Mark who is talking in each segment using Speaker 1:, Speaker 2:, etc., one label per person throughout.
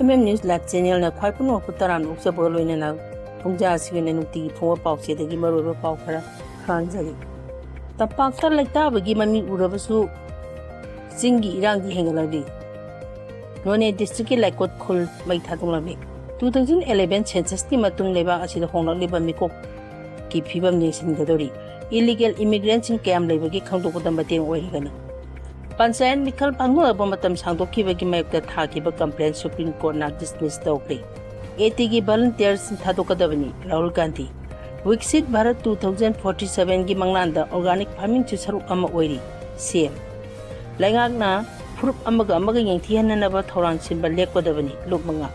Speaker 1: News Live Channel na khwai puno putaran uksa boloina na pungja sigene nuti phwa pawse dagi maroba paw khara khanjari tapak tar laita bagi mami urabasu singi irangi hengalali Noney district ki Laikot khul mai thadoklmle 2011 census ki matung leba asida honglaliba mikok ki phibam nation gadori illegal immigrants in cam lebagi khangdokda mateng oihigana Panchayat Mikhal Pangulaba matam sangdokibagi mayokta thakiba complaint Supreme Court na dismiss tawkre. ATG volunteers thadokadabani Rahul Gandhi. Viksit Bharat 2047 gi manglanda organic farming chu saruk ama oiri CM. Laingakna furup amaga yengthihananaba thorang sinba lekkodabani lukmanga.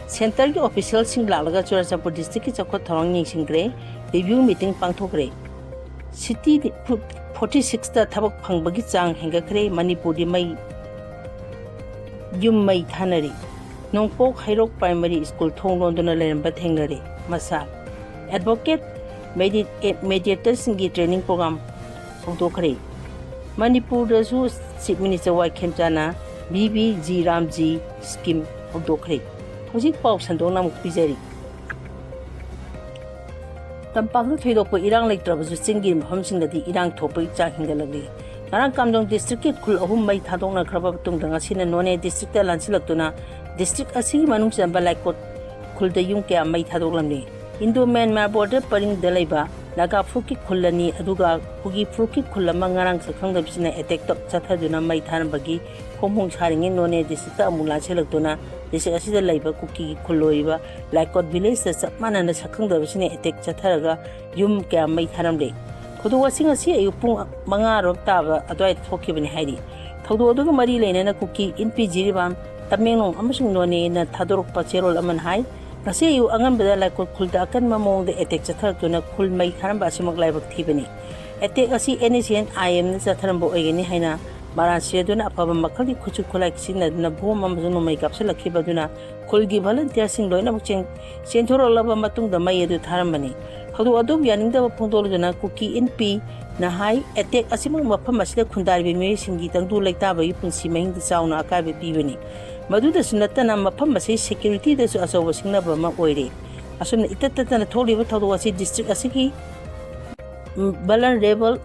Speaker 1: Center gi official sing lalaga Churachandpur district ki chakot thorang yengsingre review meeting pangthokre. City 46 ta thabak phangbagi chang hengakre Manipur di mai yum mai thanari nongpok hairok primary school thonglondona leramba thengnare masa advocate mediator singi training program hongdokre Manipur da su chief minister wa khemchana BBG Ramji scheme hongdokre hojik paw sandona mukpijari Tampaklu Thidokpo Irang Lake Trabasu Singi Homsing the Irang Topo Chakingalagi. Narang Kamdong District Kul Ahum Mai Tadona Krabatung Dangasin and Noney District Lansilactuna, District Asi Manum Samba Laikot Kul the Yunka Mai Tadoklamni. Indo Man Ma border Paring Deleba, Laga Fuki Kulani, Aduga, Pugi Fuki Kulamangarang Sakang the Pina attack Sataduna Mai Tanbagi, Homung Haring in Noney District Amula Selactuna. This is the labor cookie Kuloiva, Laikot village, the Sapman and the Sakang the Vicine attack Chataraga, Yum Kam Mai Haramde. Kodu was sing a sea, you pung Manga of Tava, a dwight Foki in Heidi. Todo Marie Lane and a cookie in Pijiribam, Tamino, Amazon Noney in a Tadok Pachero Aman High. I say you Angambeda Laikot Kuldakan Mamong the attack Chataraguna Kul Mai Harambasimok Live of Tiffany. Attack a sea NCN I am the Satarambo Agani Hina. Maransia duna apaba makali kuchu kolak sina duna bom amazuno mai kapsula kibaduna kolgi volunteer sing loina mucheng sentoro laba matung da mai edu tharamani hadu adum yaning da phondol duna kuki NP na hai attack asimang mafam asida khundar bi me singi tangdu laita bai punsi mahing da chauna aka be pibani madu da sunatana mafam asai security da su asaw singna ba ma oire asumna itatata na tholi ba thodo asi district asiki vulnerable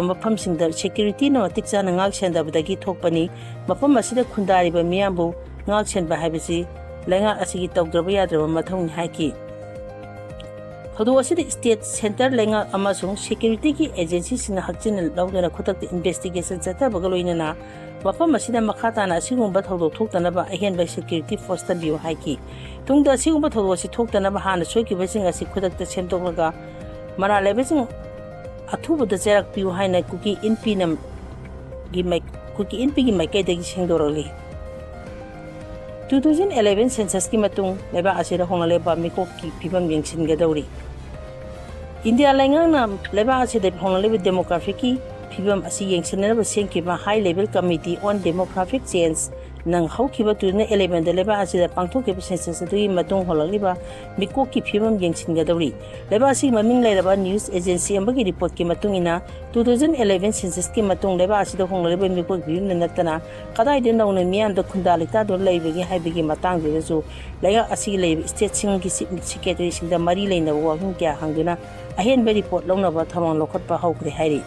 Speaker 1: mafam singda security no tikcha na ngak senda badagi thokpani mafam asida khundari ba miyambu ngak sen ba habisi lenga asigi tawdraba yadraba mathong haiki thodo asida state center lenga amasung security ki agency sina hakchin lawdana khutak investigation chata bagaloina na mafam asida makhata na sigumba thodo thoktana ba ahen ba security force ta biu haiki tungda sigumba thodo asi thoktana ba hana soiki ba singa si khutak ta semtoklaga Mara lebesing athubu da jerak piu haina cookie NP nam gi mai cookie NP gi mai kai dagi singdorali 2011 census ki matung leba asira hongle ba miko ki pibam yengsin ga dawri India lengang na leba asida hongle demographic ki pibam asi yengsin na ba sengki ba high level committee on demographic change nang haukiba tuna 11 de leba asida pangthok ke census du matung holaliba miko ki phibam yengsin ga dawri leba asi maming lairaba news agency ambagi report ki matungina 2011 census ki matung leba asida hongleba miko bim natana kadai de nauna mian da khundalita do leibegi haibegi matang de su laiga asi leib state sing ki secretary sing da mari leina wa hung kya hangduna ahen be report longna ba thamang lokhat pa haukre hairi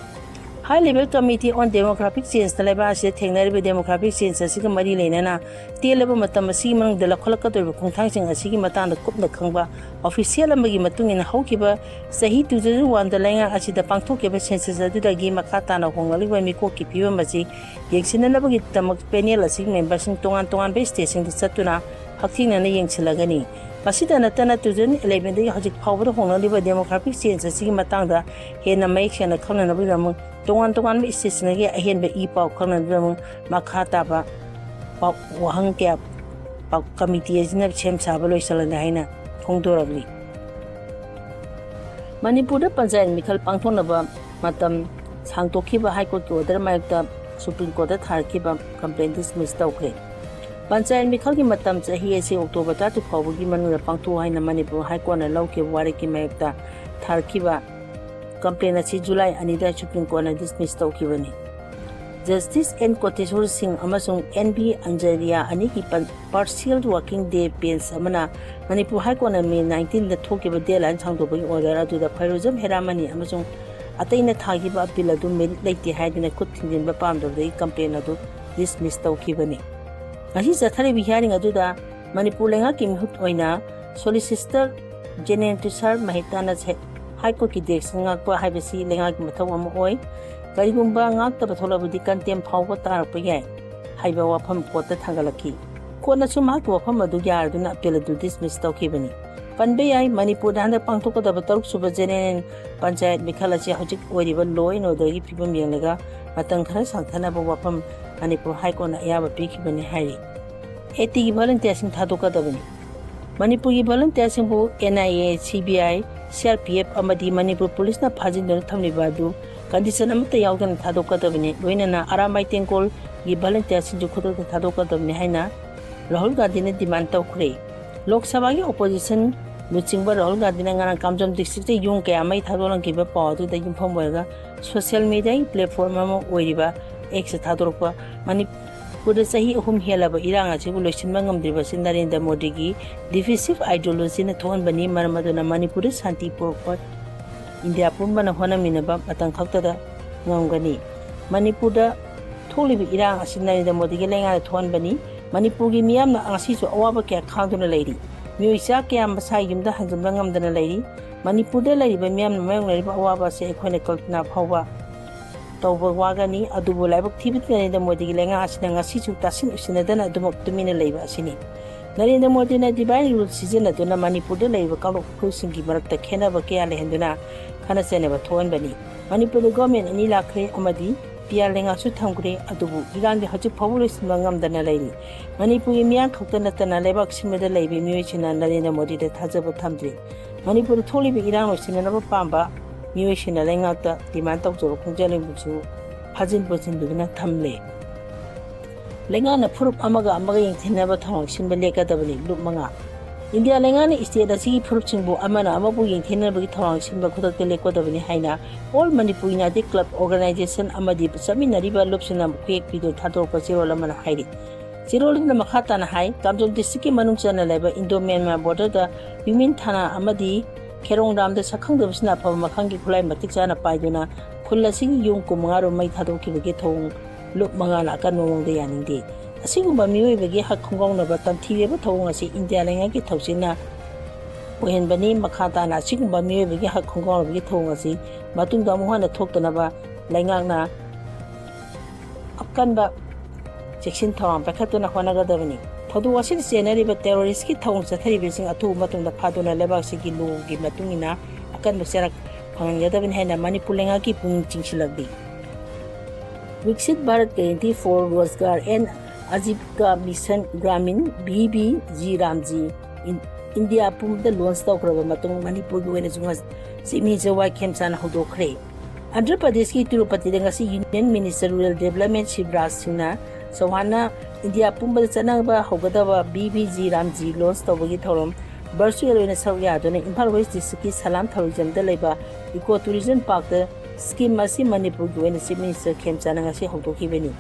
Speaker 1: High Level Committee on Demographic Change the Leba as the Technical Demographic Change as Sika Mari Lena, Teleba Matamasi de la Colocado Contacting a Sigi Matan the Kupna Kanga, official Magi Matung in Hokiba, Sahi to the one the Langa as the Pantokiba census at the game Makatana Hongaliva Mikoki Pivamasi, Yaxin and Nabagit Tamak Penela Sigma Bashing Tongan base station to Satuna, Hakin and Yang Silagani. Masita Natana 2011 the Hajik Power Hongaliva Demographic Change as Sigi Matanga, Hena Make and a colon of them. Tongan station again ahen be ipau kanan drum makata ba wahang kya committee ajna chem sabalo salana haina khongdoragli Manipur da Panchayat Mikhal pangthona ba matam sangtokhi ba high court order mayakta Supreme Court da tharki ba complaint dismiss tawkre Panchayat Mikhal ki matam chahi ase October 30 phawgi manura pangtho haina Manipur high court na lawke wari ki mayakta tharki ba complaint asi July anida Supreme Court na dismiss tawkibani Justice and Koteshwar Singh amasung NB Anjaria aniki partial working day bench amana Manipur High Court na May 19 da thokiba deadline changdobagi order aduda Phairozam Heramani amasung ataina thagiba appeal adu merit leite haidina khut thingjenba pamdobdagi complaint adu dismiss tawkhibani. Ahi jathari hearing aduda Manipur lenga ki mihut oina Solicitor General Tushar Mahitana High Court ki desk ngakpa haibasi lenga ki mathau ama oi Karigumba ngakta batholabudi contempt phawba tarappa yai haiba wafam kota thangalaki kona suma ko wafam adu yarduna appeal adu dismiss tawkhibani panbe yai Manipur handa pangthokada bataruk suba general panchayat mikhalachi hojik oiriba law and order gi phibam yenglaga matang khara sangthana ba wafam Manipur High Court na ayaba pikhibani hairi 80 gi volunteers sing thadokadabani Manipur gi volunteers sing bu NIA CBI CRPF amadi Manipur police na phajindona thamliba adu condition amata yaudana thadokadabani loinana aramai tengkol gi volunteers sing khudok thadokadabani haina Rahul Gandhi ne demand tawkhre Lok Sabha gi opposition luchingba Rahul Gandhi na ngana Kamjam district te yung kaya mai thadolang ki ba pawdu da yumpham boiga social media platform ama oiriba ex thadorpa Manipur da sahi ahum helaba iranga chibu loisinba ngamdriba sin Narendra Modi gi divisive ideology na thon bani marmaduna Manipur santi porpa India pumbana honaminaba matang khaktada ngamgani Manipur da tholibi irang asin Narendra Modi gi lenga thon bani Manipur gi miyamna angasi su awaba kya khangduna leiri miyuisa kya masai yumda hanjumna ngamdana leiri Manipur da leiriba miyamna mayong leiriba awaba se ekhoina kalpana phawba tawba wagani adubu laibak thibit Narendra Modi gi lenga asina ngasi su tasin usinadana adumok tumina leiba asini Narendra Modi na divine rule sizinaduna Manipur da leiriba kalok khusingi marakta khenaba kya lehenduna khana seneba thon bani Manipur government ani lakhre amadi Pia lenga su thamgre adubu irandi hachu pawulis mangamdana leiri Manipur gi miyang khokta natana lebak simeda leibi miyochina Narendra Modi da thajaba thamdri Manipur tholibi irang osina na pamba miyochina lenga ta demand tawjoro khongjale buchu phajin bojin dugna thamle lenga na phurup amaga yengthinaba thawang sinba lekadabani lup manga India lenga ni state asi phurup chingbu amana amabu yengthinabagi thawang sinba khudakte lekodabani haina all Manipur United Club Organization amadi saminariba lupsina kwek pido thadorpa chirol amana hairi chirol na makhata na hai Kamjong district ki manung chana leba Indo Myanmar border da Yumin thana amadi Kherong ram da sakhang da bisna pha makhang ki khulai matik chana paiduna khulla sing yung kumangaro mai thadokki bage thong lup manga la kan mong de yaningde asigumba miwe bage hak khongong na ba tamthireba thong asi India lenga ki thosina Ohen bani makhata na sigumba miwe bage hak khongong bage thong asi matung da muhana thoktana ba lengang na apkan ba section thawang pakhatuna honaga dabani thodu wasil senari ba terrorist ki thong chathari besing athu matung da phaduna lebak si ki lu gi matungina akan beserak phangya dabin haina Manipur lenga ki pung chingsilagdi Viksit Bharat Guarantee for Rozgar and Ajivika Mission Gramin BBG Ramji in India pum the launch tawkraba matung Manipur gi wena junga simi jawai khemchan hodokre Andhra Pradesh ki Tirupati da ngasi Union Minister Rural Development Shivraj Singh Chauhan India pumba chanaba hogadaba BBG Ramji launch tawbagi thorom virtual wena sawya aduna Imphal West District ki Salam Thawijam da leba Eco Tourism Park da scheme asi Manipur gi wena Chief Minister khemchan ngasi hodokibani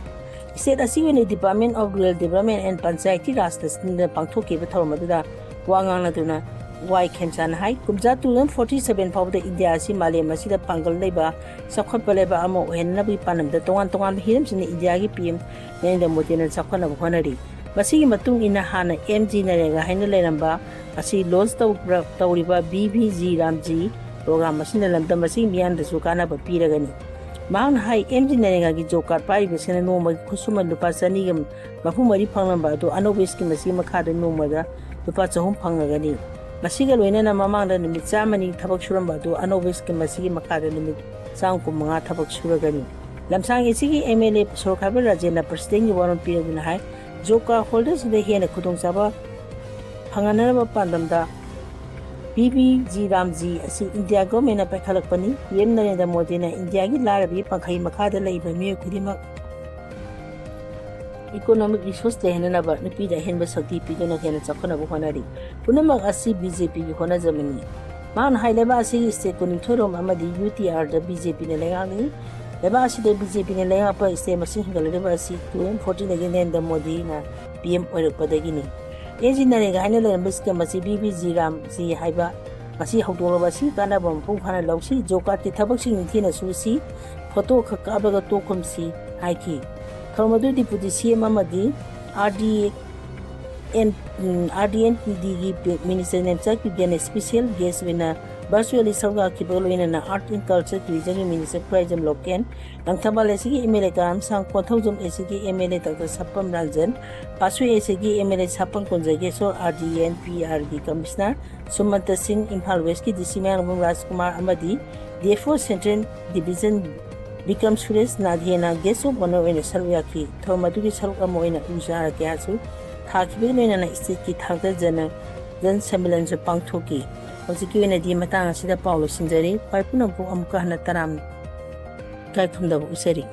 Speaker 1: State asi wena Department of Rural Development and Panchayati Raj da pangthokiba thorom aduda wangang aduna Wai khemchan hai kumja 2047 fawda India asi malem asi da pangal leba sakhotpa leba amo ohenna bi panam da tongan hiram sine India gi PM Narendra Modi na sakhona bhanari masigi matung ina hana MG narega haina leramba asi launch tawriba BBG Ramji program asina lamda masigi miyan da sukana ba piragani mang hai MG narega gi job card pai besena no ma khusuma lupa sani gam mafu mari phanglamba do anobis ki masi makha da no ma da lupa chahum phangagani Masiga loina mamang da nimit samani thabak suramba do anobis ki masigi makada nimit sang kumanga thabak suragani lamsang isigi MLA Sorkhabar Rajena President gi waron piraguna hai joka holders de hena khudong saba phangana ba pandam da BBG Ramji asi India government na pakhalak pani PM Narendra Modi na India gi larabi pankhai makada leiba mi khudima economic resource lehenna ba nupi da henba sakti pidona hena chakhona bu honari punamak asi BJP gi hona jamani man haileba asi state kuning thorom amadi UTR da BJP ne lengang Leba asi de BJP ne lenga pa iste masing hingaleba asi 2014 again the Modi na PM oirakpadagi ni engineering haina leramba scam asi BBG Ram si haiba masi haudola si kana bam pu phana lausi jokat ki thabak sing thina susi photo kha kabaga tokom si haiki thormadu deputy CM amadi RDNPD gi minister nemcha ki gen special guest wina virtually sarga ki bolina na art and culture tourism minister Prajam Loken langthaba lesigi MLA karam sang kothojum esigi MLA Dr Sapam Ranjan pasu esigi MLA Sapam Konjage so RDNPR gi commissioner Sumanta Singh Imphal West ki DC Mayor Rajkumar amadi DFO Central Division Bikram Suresh Nadhena geso bonoina sarwa ki thomadu gi saruk amoina ujara kyasu thakibina na state ki thakda jan semilan se pangthoki hojiki wena di matang asida paulo sinjari pai punam pu amka hana taram kai khumda usari